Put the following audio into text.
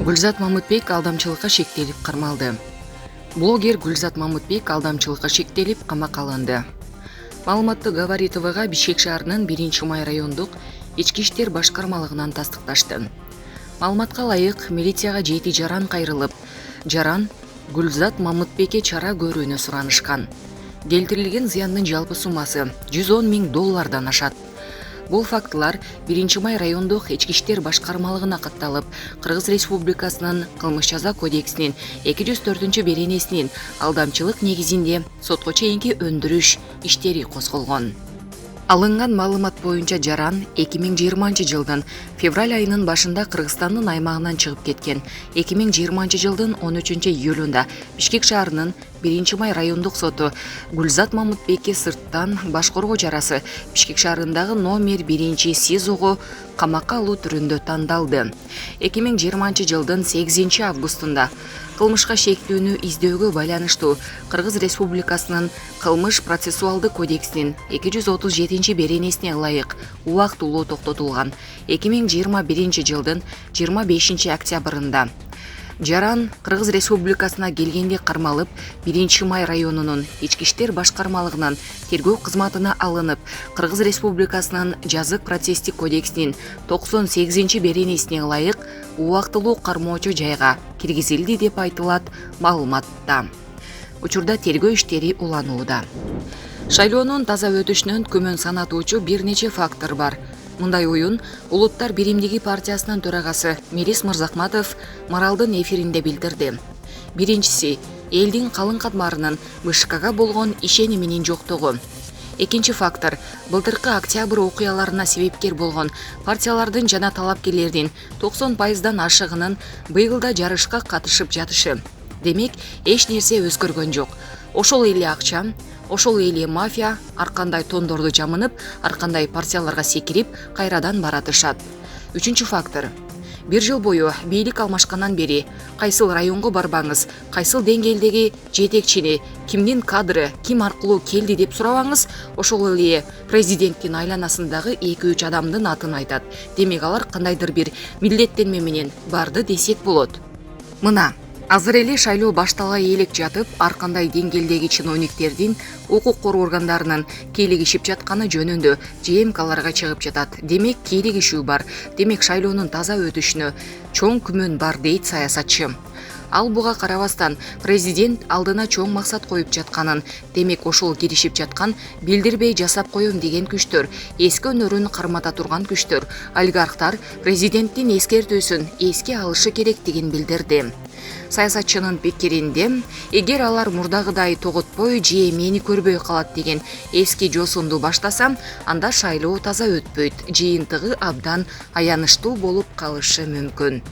Гүлзат Мамытбек алдамчылыкка шектелип кармалды. Блогер Гүлзат Мамытбек алдамчылыкка шектелип камакка алынды. Маалыматты Габари ТВга Бишкек шаарынын 1-май райондук ички иштер башкармалыгынан тастыкташты. Маалыматка ылайык, милицияга 7 жаран кайрылып, жаран Гүлзат Мамытбекке чара көрүүнү суранышкан. Келтирилген зыяндын жалпы суммасы $110,000 ашат. Бул фактылар 1-май райондук ички иштер башкармалыгына катталып, Кыргыз Республикасынын Кылмыш жаза кодексинин 204-беренесинин алдамчылык негизинде сотко чейинки өндүрүш иштери козголгон. Алынган маалымат боюнча жаран 2020-жылдын февраль айынын башында Кыргызстандын аймагынан чыгып кеткен. 2020-жылдын 13-июлунда Бишкек шаарынын 1-май райондук соту Гүлзат Мамытбекке сырттан баш коргоо чарасы Бишкек шаарындагы номер 1 СИЗОго камакка алуу түрүндө тандалды. 2020-жылдын 8-августунда кылмышка шектүүнү издөөгө байланыштуу Кыргыз Республикасынын Кылмыш процессуалдык кодексинин 237-беренесине ылайык убактылуу токтотулган. 2021-жылдын 25-октябрында жаран Кыргыз Республикасына келгенде кармалып, 1-май районунун ички иштер башкармалыгынын тергөө кызматына алынып, Кыргыз Республикасынын жазык процесстик кодексинин 98-беренесине ылайык убактылуу кармоочу жайга киргизилди деп айтылат маалыматта. Учурда тергөө иштери уланууда. Шайлоонун таза өтүшүнөн күмөн санатуучу бир нече фактор бар. Мындай оюн Улуттар биримдиги партиясынын төрагасы Мирис Мырзахматов Маралдын эфиринде билдирди. Биринчиси, элдин калың катмарынын БШКга болгон ишениминин жоктугу. Экинчи фактор, былтыркы октябрь окуяларына себепкер болгон партиялардын жана талапкерлердин 90%дан ашыгынын быйыл да жарышка катышып жатышы. Демек, эч нерсе өзгөргөн жок. Ошол эле акча, ошол эле мафия ар кандай тондорду жамынып, ар кандай партияларга секирип, кайрадан баратышат. Үчүнчү фактор. Бир жыл бою бийлик алмашкандан бери кайсыл районго барбаңыз, кайсыл деңгээлдеги жетекчини, кимдин кадры, ким аркылуу келди деп сурабаңыз, ошол эле президенттин айланасындагы 2-3 адамдын атын айтат. Демек алар кандайдыр бир милдеттенме менен барды десек болот. Мына азыр эле шайлоо башталгай элек жатып, ар кандай деңгээлдеги чиновниктердин, укук коргоо органдарынын кийлигишип жатканы жөнүндө ЖМКларга чыгып жатат. Демек кийлигишүү бар. Демек шайлоонун таза өтүшүнө чоң күмөн бар дейт саясатчы. Ал буга карабастан президент алдына чоң максат коюп жатканын, демек ошол киришип жаткан билдирбей жасап коем деген күчтөр, эски өнөрүн кармата турган күчтөр, олигархтар президенттин эскертүүсүн эске алышы керектигин билдирди. Саясатчынын пикиринде, эгер алар мурдагыдай тоготпой же мени көрбөй калат деген эски жосунду баштаса, анда шайлоо таза өтпөйт, жыйынтыгы абдан аянычтуу болуп калышы мүмкүн.